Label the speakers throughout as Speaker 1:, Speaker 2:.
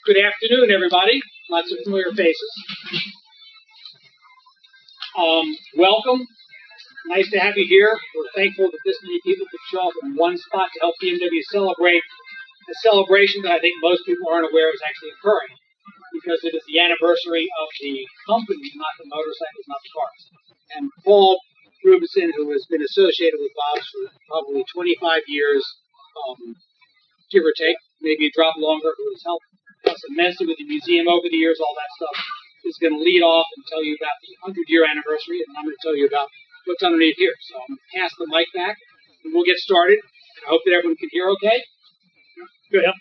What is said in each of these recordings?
Speaker 1: Good afternoon, everybody. Lots of familiar faces. Welcome. Nice to have you here. We're thankful that this many people could show up in one spot to help BMW celebrate a celebration that I think most people aren't aware is actually occurring, because it is the anniversary of the company, not the motorcycles, not the cars. And Paul Rubenson, who has been associated with Bob's for probably 25 years, give or take, maybe a drop longer, who has helped us immensely with the museum over the years, all that stuff, is going to lead off and tell you about the 100-year anniversary, and I'm going to tell you about what's underneath here. So I'm going to pass the mic back, and we'll get started. I hope that everyone can hear okay. Good. Yep.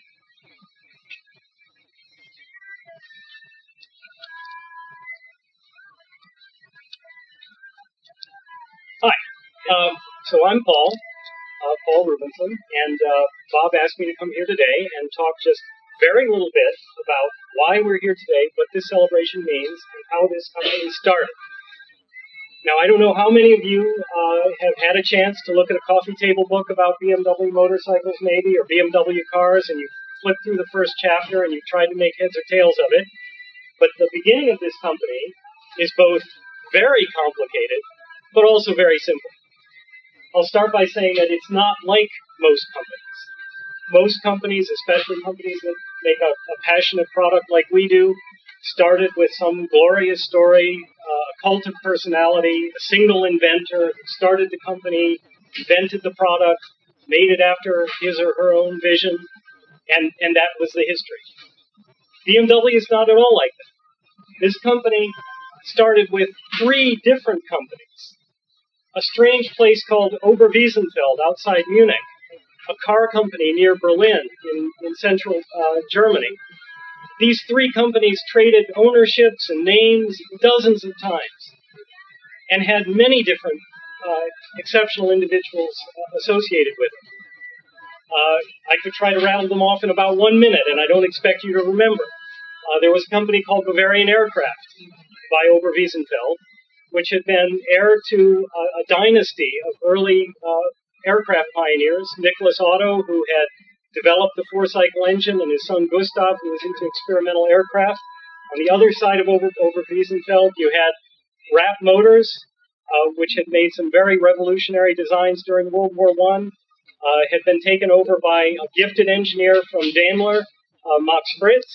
Speaker 2: Hi. So I'm Paul Rubenson, and Bob asked me to come here today and talk just very little bit about why we're here today, what this celebration means, and how this company started. Now, I don't know how many of you have had a chance to look at a coffee table book about BMW motorcycles, maybe, or BMW cars, and you flip through the first chapter and you tried to make heads or tails of it. But the beginning of this company is both very complicated, but also very simple. I'll start by saying that it's not like most companies. Most companies, especially companies that make a passionate product like we do, started with some glorious story, a cult of personality, a single inventor who started the company, invented the product, made it after his or her own vision, and that was the history. BMW is not at all like that. This company started with 3 different companies. A strange place called Oberwiesenfeld outside Munich, a car company near Berlin in central Germany. These 3 companies traded ownerships and names dozens of times and had many different exceptional individuals associated with them. I could try to rattle them off in about 1 minute, and I don't expect you to remember. There was a company called Bavarian Aircraft by Oberwiesenfeld, which had been heir to a dynasty of early aircraft pioneers, Nicholas Otto, who had developed the 4-cycle engine, and his son Gustav, who was into experimental aircraft. On the other side of Oberwiesenfeld, you had Rapp Motors, which had made some very revolutionary designs during World War I, had been taken over by a gifted engineer from Daimler, Max Fritz,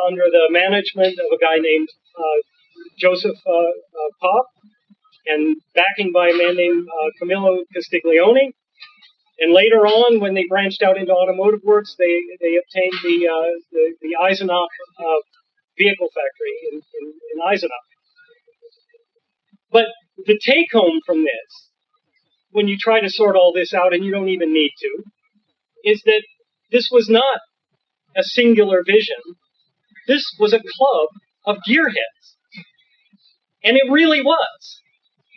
Speaker 2: under the management of a guy named Joseph Popp, and backing by a man named Camillo Castiglione. And later on, when they branched out into automotive works, they obtained the Eisenach vehicle factory in Eisenach. But the take-home from this, when you try to sort all this out, and you don't even need to, is that this was not a singular vision. This was a club of gearheads. And it really was.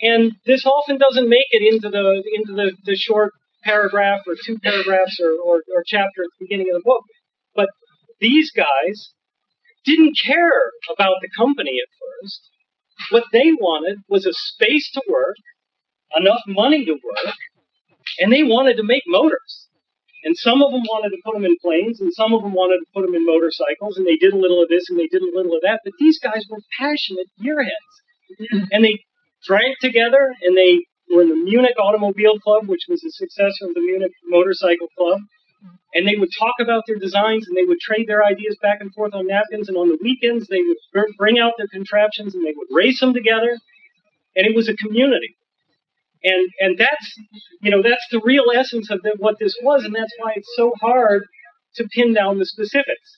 Speaker 2: And this often doesn't make it into the short paragraph or 2 paragraphs or chapter at the beginning of the book. But these guys didn't care about the company at first. What they wanted was a space to work, enough money to work, and they wanted to make motors. And some of them wanted to put them in planes, and some of them wanted to put them in motorcycles, and they did a little of this and they did a little of that. But these guys were passionate gearheads. And they drank together, and they were in the Munich Automobile Club, which was the successor of the Munich Motorcycle Club. And they would talk about their designs, and they would trade their ideas back and forth on napkins. And on the weekends, they would bring out their contraptions, and they would race them together. And it was a community. And that's the real essence of what this was, and that's why it's so hard to pin down the specifics.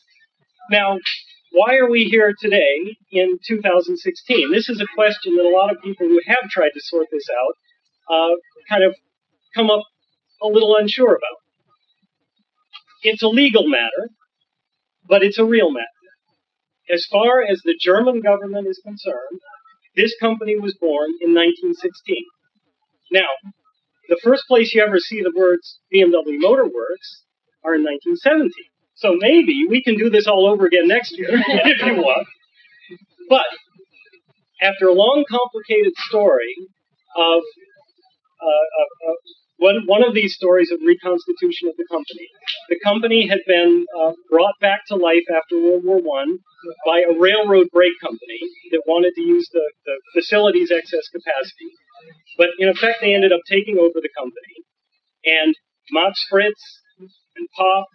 Speaker 2: Now, why are we here today in 2016? This is a question that a lot of people who have tried to sort this out kind of come up a little unsure about. It's a legal matter, but it's a real matter. As far as the German government is concerned, this company was born in 1916. Now, the first place you ever see the words BMW Motor Works are in 1917. So maybe we can do this all over again next year, if you want. But after a long, complicated story of one of these stories of reconstitution of the company, The company had been brought back to life after World War I by a railroad brake company that wanted to use the facility's excess capacity. But in effect, they ended up taking over the company. And Max Fritz and Pop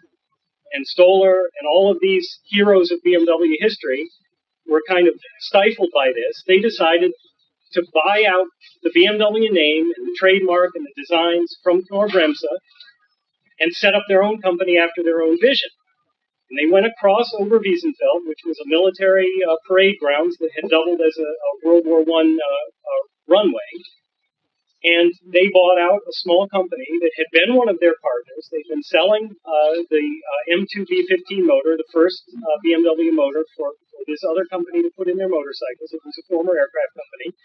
Speaker 2: and Stoller and all of these heroes of BMW history were kind of stifled by this. They decided to buy out the BMW name and the trademark and the designs from Knorr-Bremse and set up their own company after their own vision. And they went across over Wiesenfeld, which was a military parade grounds that had doubled as a World War I runway. And they bought out a small company that had been one of their partners. They'd been selling the M2B15 motor, the first BMW motor for this other company to put in their motorcycles. It was a former aircraft company.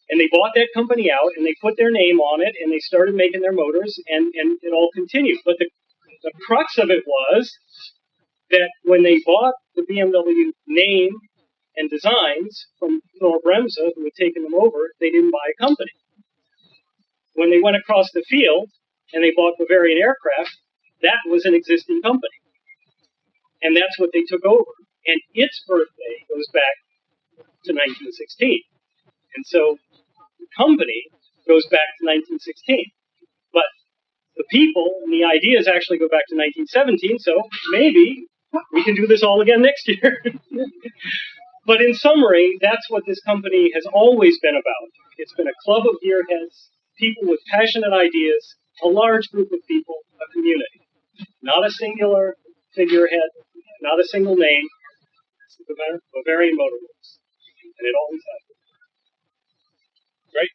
Speaker 2: And they bought that company out, and they put their name on it, and they started making their motors, and it all continued. But the crux of it was that when they bought the BMW name and designs from Knorr-Bremse, who had taken them over, they didn't buy a company. When they went across the field and they bought Bavarian Aircraft, that was an existing company. And that's what they took over. And its birthday goes back to 1916. And so the company goes back to 1916. But the people and the ideas actually go back to 1917, so maybe we can do this all again next year. But in summary, that's what this company has always been about. It's been a club of gearheads, people with passionate ideas, a large group of people, a community. Not a singular figurehead, not a single name. It's the Bavarian Motor Works. And it always has been.
Speaker 1: Great.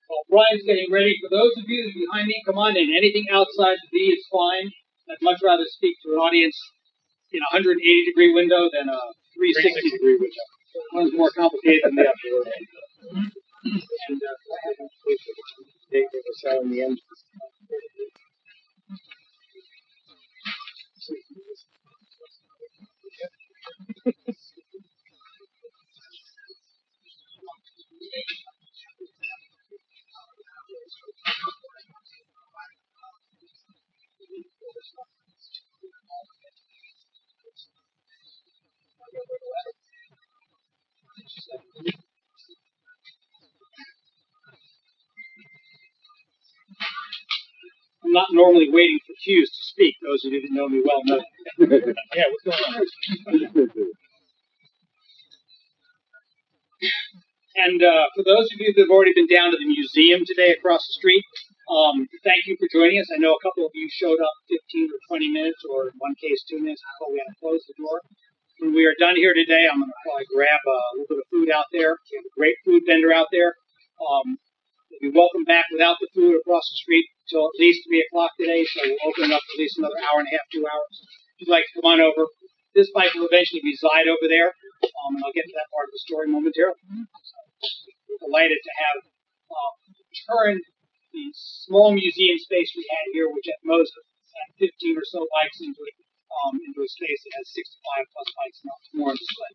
Speaker 1: While Brian's getting ready, for those of you behind me, come on in. Anything outside the V is fine. I'd much rather speak to an audience in a 180-degree window than a 360-degree window. One's more complicated than the other. And, I'm not normally waiting for cues to speak. Those of you that know me well know. Yeah, what's going on? And for those of you that have already been down to the museum today across the street, thank you for joining us. I know a couple of you showed up 15 or 20 minutes, or in one case 2 minutes before we had to close the door. When we are done here today, I'm going to probably grab a little bit of food out there. We have a great food vendor out there. You'll be welcome back without the food across the street until at least 3 o'clock today, so we'll open it up for at least another hour and a half, 2 hours. If you'd like to come on over, this bike will eventually reside over there, and I'll get to that part of the story momentarily. So, delighted to have turned the small museum space we had here, which at most had 15 or so bikes into a space that has 65 plus bikes more on display.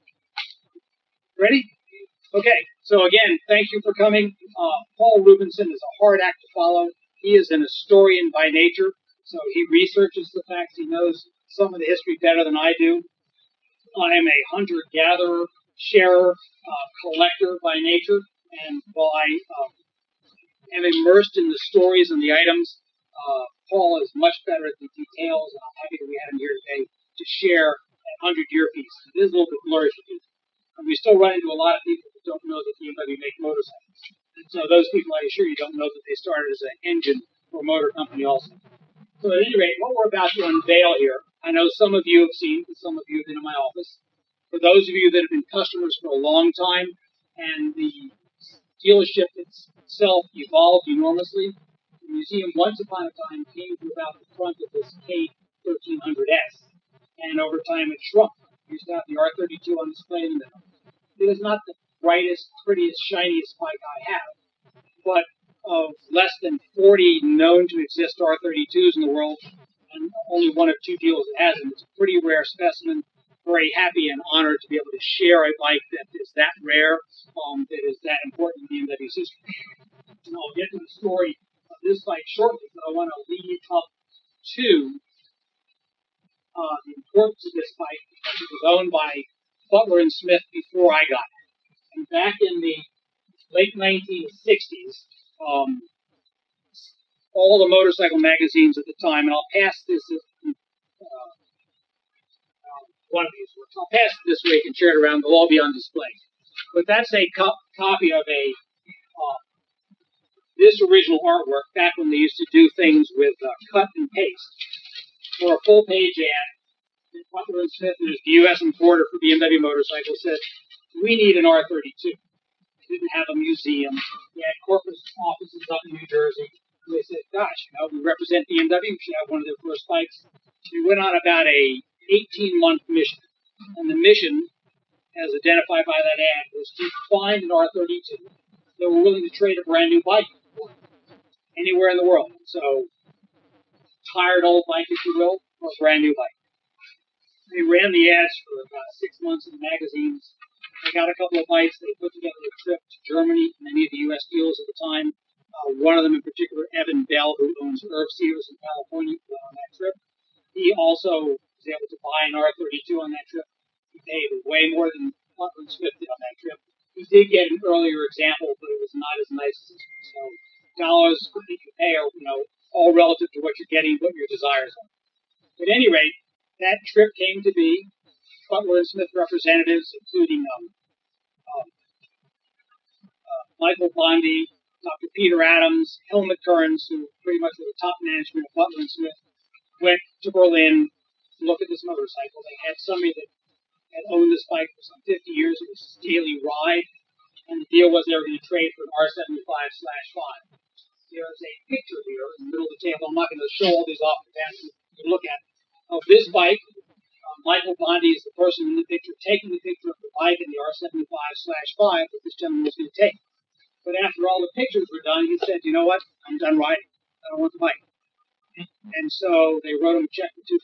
Speaker 1: Ready? Okay, so again, thank you for coming. Paul Rubenson is a hard act to follow. He is an historian by nature, so he researches the facts. He knows some of the history better than I do. I am a hunter-gatherer, sharer, collector by nature, and while I am immersed in the stories and the items, Paul is much better at the details, and I'm happy that we have him here today to share that 100-year piece. It is a little bit blurry for people. And we still run into a lot of people who don't know that BMW make motorcycles. And so those people, I assure you, don't know that they started as an engine or motor company also. So at any rate, what we're about to unveil here, I know some of you have seen, because some of you have been in my office. For those of you that have been customers for a long time, and the dealership itself evolved enormously, the museum once upon a time came to about the front of this K1300S, and over time it shrunk. We used to have the R32 on display in the middle. It is not the brightest, prettiest, shiniest bike I have, but of less than 40 known to exist R32s in the world, and only one of two dealers that has them. It's a pretty rare specimen. Very happy and honored to be able to share a bike that is that rare, that is that important in BMW's history. And I'll get to the story of this bike shortly, but I want to lead up to the importance of this bike because it was owned by Butler and Smith before I got it. And back in the late 1960s, all the motorcycle magazines at the time, and I'll pass this one of these works. I'll pass it this week and share it around. They'll all be on display. But that's a copy of this original artwork back when they used to do things with cut and paste. For a full-page ad, Butler and Smith, who's the U.S. importer for BMW motorcycles, said, we need an R32. They didn't have a museum. They had corporate offices up in New Jersey. And they said, gosh, we represent BMW. We should have one of their first bikes. We went on about a 18-month mission. And the mission, as identified by that ad, was to find an R32 that were willing to trade a brand new bike for anywhere in the world. So, tired old bike, if you will, or a brand new bike. They ran the ads for about 6 months in the magazines. They got a couple of bikes. They put together a trip to Germany and many of the U.S. dealers at the time. One of them in particular, Evan Bell, who owns Irv Sears in California, went on that trip. He also was able to buy an R32 on that trip. He paid way more than Butler and Smith did on that trip. He did get an earlier example, but it was not as nice as this one. So dollars that you pay are, all relative to what you're getting, what your desires are. At any rate, that trip came to be Butler and Smith representatives, including Michael Bondi, Dr. Peter Adams, Helmut Kearns, who pretty much were the top management of Butler and Smith, went to Berlin to look at this motorcycle. They had somebody that had owned this bike for some 50 years. It was his daily ride, and the deal was they were going to trade for an R75/5. There's a picture here in the middle of the table. I'm not going to show all these off the bat to look at. Of this bike, Michael Bondi is the person in the picture taking the picture of the bike and the R75/5 that this gentleman was going to take. But after all the pictures were done, he said, you know what? I'm done riding. I don't want the bike. And so they wrote him a check for $2,000.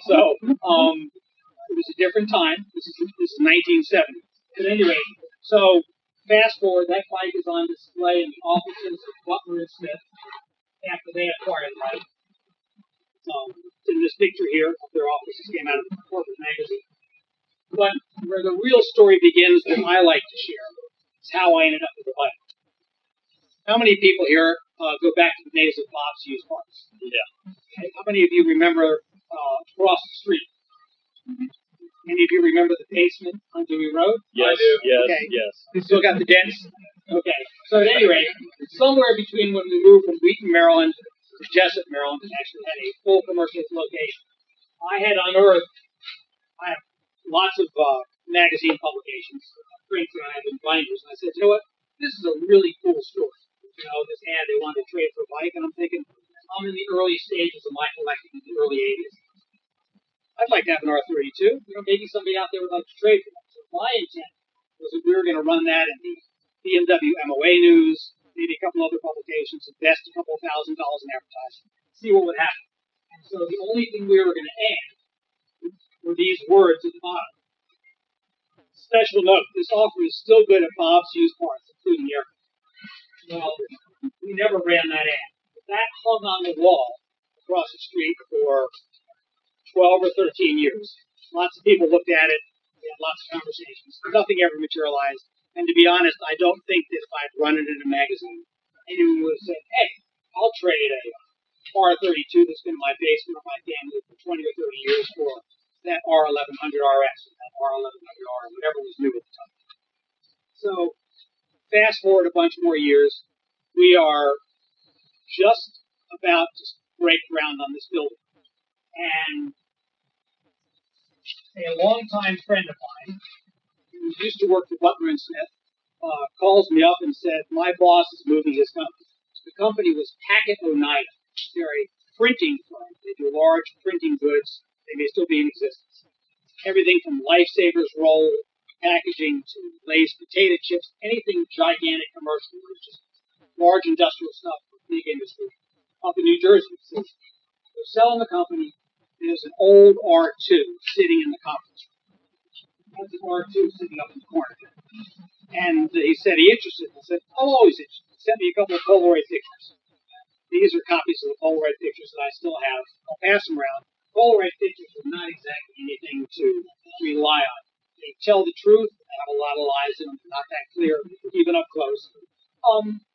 Speaker 1: So it was a different time. This is 1970. At any rate, so fast forward, that bike is on display in the offices of Butler and Smith after they acquired the bike. In this picture here, their offices came out of the corporate magazine. But where the real story begins, that I like to share, is how I ended up with the bike. How many people here go back to the days of Bob's Used Parts?
Speaker 2: Yeah.
Speaker 1: Okay. How many of you remember across the street? Any of you remember the basement on Dewey Road?
Speaker 2: Yes, I do. Yes,
Speaker 1: okay.
Speaker 2: Yes.
Speaker 1: You still got the dents? Okay. So at any rate, somewhere between when we moved from Wheaton, Maryland to Jessup, Maryland, and actually had a full commercial location, I had unearthed, I have lots of magazine publications, prints that I have in binders, and I said, you know what, this is a really cool story. This ad, they wanted to trade for a bike, and I'm thinking, I'm in the early stages of my collecting in the early 80s. I'd like to have an R32. Maybe somebody out there would like to trade for that. So my intent was that we were going to run that in the BMW MOA News, maybe a couple other publications, invest a couple of $1,000 in advertising, see what would happen. And so the only thing we were going to add were these words at the bottom. Special note, this offer is still good at Bob's Used Parts, including air. Well, we never ran that ad. That hung on the wall across the street for 12 or 13 years. Lots of people looked at it. We had lots of conversations. Nothing ever materialized. And to be honest, I don't think that if I'd run it in a magazine, anyone would have said, hey, I'll trade a R32 that's been in my basement of my family for 20 or 30 years for that R1100 RS, or that R1100R, whatever was new at the time. So, fast forward a bunch more years, we are just about to break ground on this building. And a longtime friend of mine, who used to work for Butler and Smith, calls me up and said, my boss is moving his company. The company was Packet Oneida. They're a printing firm. They do large printing goods. They may still be in existence. Everything from Lifesavers roll packaging to Lay's potato chips, anything gigantic commercial, just large industrial stuff for big industry up in New Jersey. So they're selling the company. There's an old R2 sitting in the conference room. That's an R2 sitting up in the corner. And he said he interested. I said, I'm always interested. He sent me a couple of Polaroid pictures. These are copies of the Polaroid pictures that I still have. I'll pass them around. Polaroid pictures are not exactly anything to rely on. They tell the truth. They have a lot of lies in them. They're not that clear, even up close.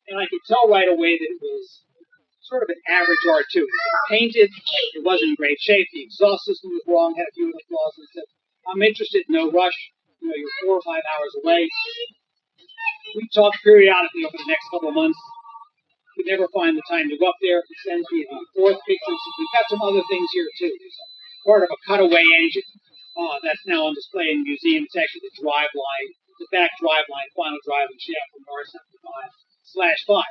Speaker 1: And I could tell right away that it was sort of an average R2. It was painted. It wasn't in great shape. The exhaust system was wrong. Had a few other flaws. And I said, I'm interested. No rush. You're 4 or 5 hours away. We talked periodically over the next couple of months. Could never find the time to go up there. He sends me the fourth picture. We've got some other things here too. There's part of a cutaway engine that's now on display in the museum. It's actually the drive line, the back drive line, final driving shaft from R75/5.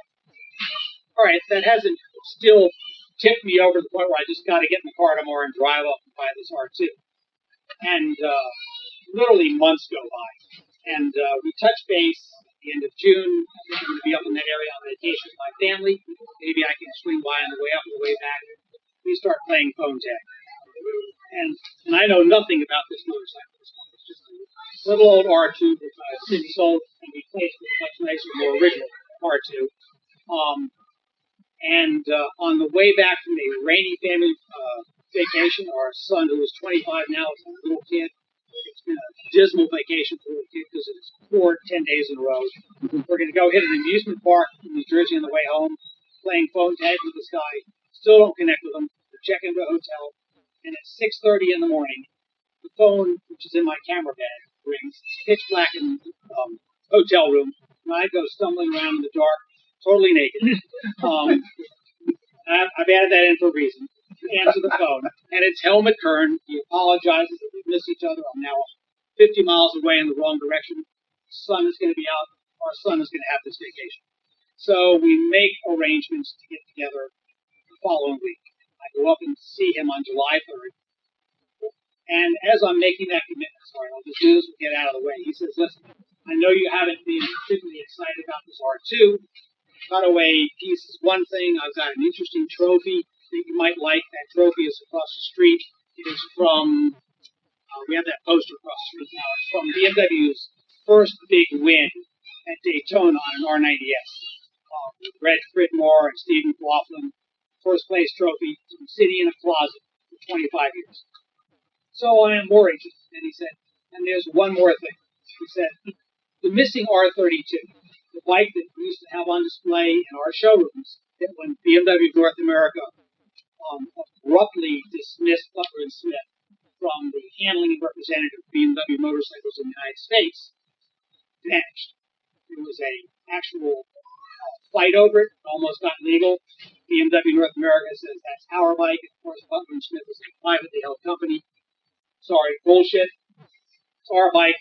Speaker 1: All right, that hasn't still tipped me over to the point where I just got to get in the car tomorrow and drive up and buy this R2. And literally months go by, and we touch base. The end of June, I think I'm going to be up in that area on vacation with my family. Maybe I can swing by on the way up and the way back. We start playing phone tag. And I know nothing about this motorcycle. It's just a little old R2 which I've since sold and replaced with a much nicer, more original R2. On the way back from a rainy family vacation, our son, who is 25 now, is a little kid. It's been a dismal vacation for the kid because it's poured 10 days in a row. We're going to go hit an amusement park in New Jersey on the way home, playing phone tag with this guy. Still don't connect with him. We check into a hotel, and at 6:30 in the morning, the phone, which is in my camera bag, rings. It's pitch black in the hotel room, and I go stumbling around in the dark, totally naked. I've added that in for a reason. Answer the phone, and it's Helmut Kern. He apologizes that we missed each other. I'm now 50 miles away in the wrong direction. The sun is going to be out. Our son is going to have this vacation. So we make arrangements to get together the following week. I go up and see him on July 3rd. And as I'm making that commitment, sorry, I'll just do this and get out of the way. He says, listen, I know you haven't been particularly excited about this R2. Cutaway piece is one thing. I've got an interesting trophy that you might like. That trophy is across the street. It is from, we have that poster across the street now. It's from BMW's first big win at Daytona on an R90S. With Red Pridmore and Steve McLaughlin. First place trophy. It's been sitting in a closet for 25 years. So I am more interested. And he said, and there's one more thing. He said, the missing R32, the bike that we used to have on display in our showrooms, that when BMW North America abruptly dismissed Butler and Smith from the handling and representative of BMW motorcycles in the United States, vanished. There was a actual fight over it, almost got legal. BMW North America says that's our bike. Of course, Butler and Smith is a privately held company. Sorry, bullshit. It's our bike.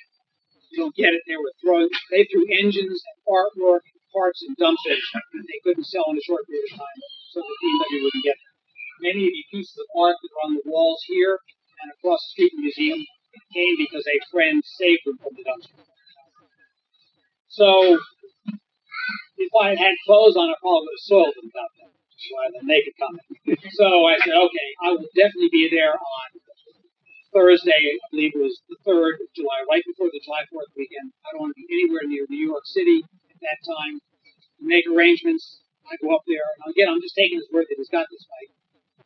Speaker 1: You don't get it. They threw engines and artwork and parts and dumped it. They couldn't sell in a short period of time, so the BMW wouldn't get it. Many of the pieces of art that are on the walls here and across the street in the museum came because a friend saved them from the dumpster. So, if I had had clothes on, I probably would have soiled them about that. That's why the naked comment. So I said, okay, I will definitely be there on Thursday. I believe it was the 3rd of July, right before the July 4th weekend. I don't want to be anywhere near New York City at that time. Make arrangements. I go up there. And again, I'm just taking his word that he's got this bike.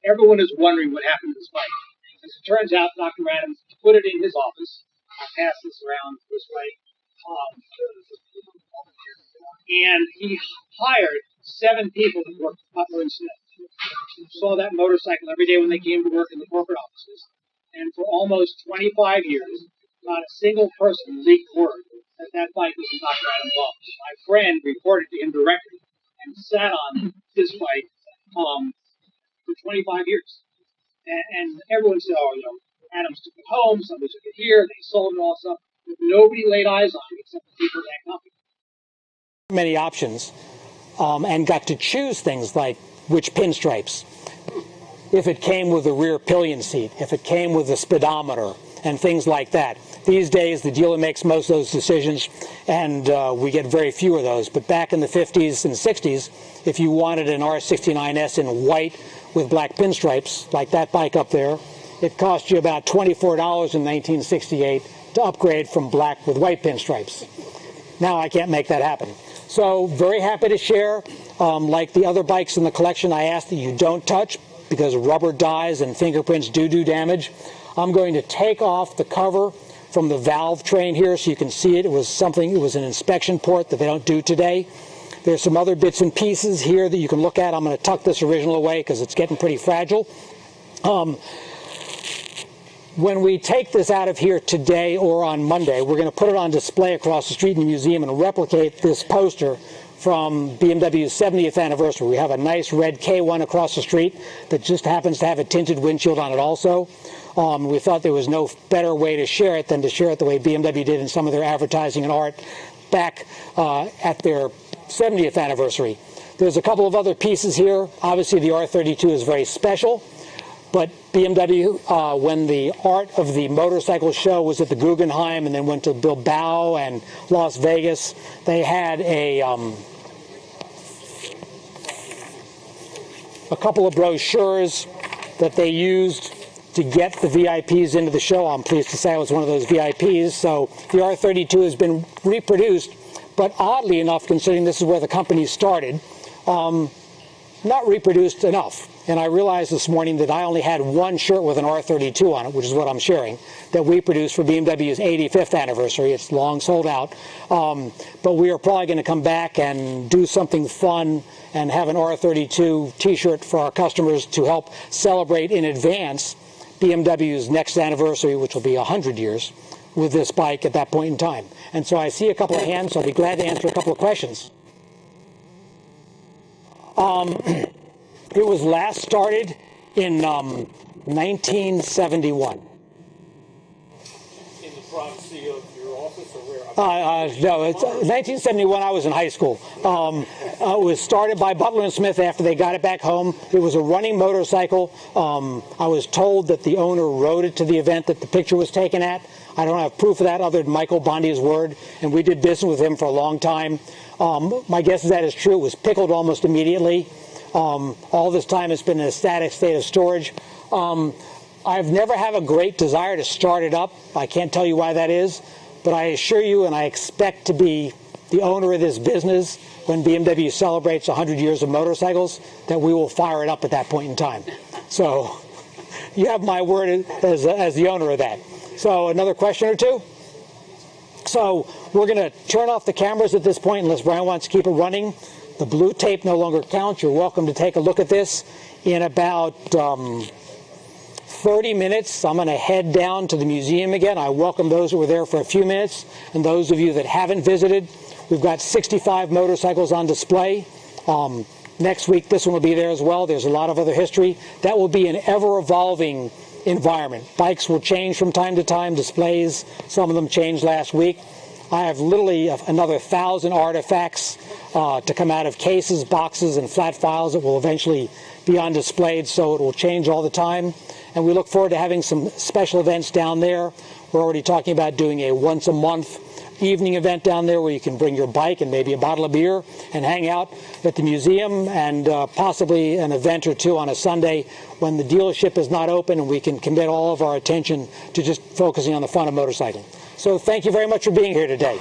Speaker 1: Everyone is wondering what happened to this bike. As it turns out, Dr. Adams put it in his office. I'll pass this around this way. And he hired 7 people to work for Butler and Smith. Saw that motorcycle every day when they came to work in the corporate offices. And for almost 25 years, not a single person leaked word that that bike was in Dr. Adams' office. My friend reported to him directly and sat on this bike for 25 years. And everyone said, oh, Adams took it home, somebody took it here, they sold it all stuff. But nobody laid eyes on it except the people at that company.
Speaker 3: Many options and got to choose things like which pinstripes. If it came with a rear pillion seat, if it came with a speedometer and things like that. These days, the dealer makes most of those decisions, and we get very few of those. But back in the 50s and 60s, if you wanted an R69S in white with black pinstripes, like that bike up there, it cost you about $24 in 1968 to upgrade from black with white pinstripes. Now I can't make that happen. So very happy to share. Like the other bikes in the collection, I ask that you don't touch because rubber dies and fingerprints do damage. I'm going to take off the cover from the valve train here so you can see it. It was an inspection port that they don't do today. There's some other bits and pieces here that you can look at. I'm going to tuck this original away because it's getting pretty fragile. When we take this out of here today or on Monday, we're going to put it on display across the street in the museum and replicate this poster from BMW's 70th anniversary. We have a nice red K1 across the street that just happens to have a tinted windshield on it also. We thought there was no better way to share it than to share it the way BMW did in some of their advertising and art back at their 70th anniversary. There's a couple of other pieces here. Obviously the R32 is very special, but BMW, when the art of the motorcycle show was at the Guggenheim and then went to Bilbao and Las Vegas, they had a couple of brochures that they used to get the VIPs into the show. I'm pleased to say I was one of those VIPs. So the R32 has been reproduced, but oddly enough, considering this is where the company started, not reproduced enough. And I realized this morning that I only had one shirt with an R32 on it, which is what I'm sharing, that we produced for BMW's 85th anniversary. It's long sold out. But we are probably going to come back and do something fun and have an R32 t-shirt for our customers to help celebrate in advance BMW's next anniversary, which will be 100 years, with this bike at that point in time. And so I see a couple of hands, so I'll be glad to answer a couple of questions. It was last started in 1971.
Speaker 4: In the privacy of your office, or where?
Speaker 3: No, it's 1971. I was in high school. It was started by Butler and Smith after they got it back home. It was a running motorcycle. I was told that the owner rode it to the event that the picture was taken at. I don't have proof of that other than Michael Bondi's word, and we did business with him for a long time. My guess is that is true. It was pickled almost immediately. All this time it's been in a static state of storage. I've never had a great desire to start it up. I can't tell you why that is, but I assure you, and I expect to be the owner of this business when BMW celebrates 100 years of motorcycles, that we will fire it up at that point in time. So you have my word as the owner of that. So another question or two? So we're going to turn off the cameras at this point unless Brian wants to keep it running. The blue tape no longer counts. You're welcome to take a look at this. In about 30 minutes, I'm going to head down to the museum again. I welcome those who were there for a few minutes, and those of you that haven't visited. We've got 65 motorcycles on display. Next week, this one will be there as well. There's a lot of other history. That will be an ever-evolving environment. Bikes will change from time to time. Displays, some of them changed last week. I have literally another 1,000 artifacts to come out of cases, boxes, and flat files that will eventually be on display, so it will change all the time. And we look forward to having some special events down there. We're already talking about doing a once-a-month evening event down there where you can bring your bike and maybe a bottle of beer and hang out at the museum, and possibly an event or two on a Sunday when the dealership is not open and we can commit all of our attention to just focusing on the fun of motorcycling. So thank you very much for being here today.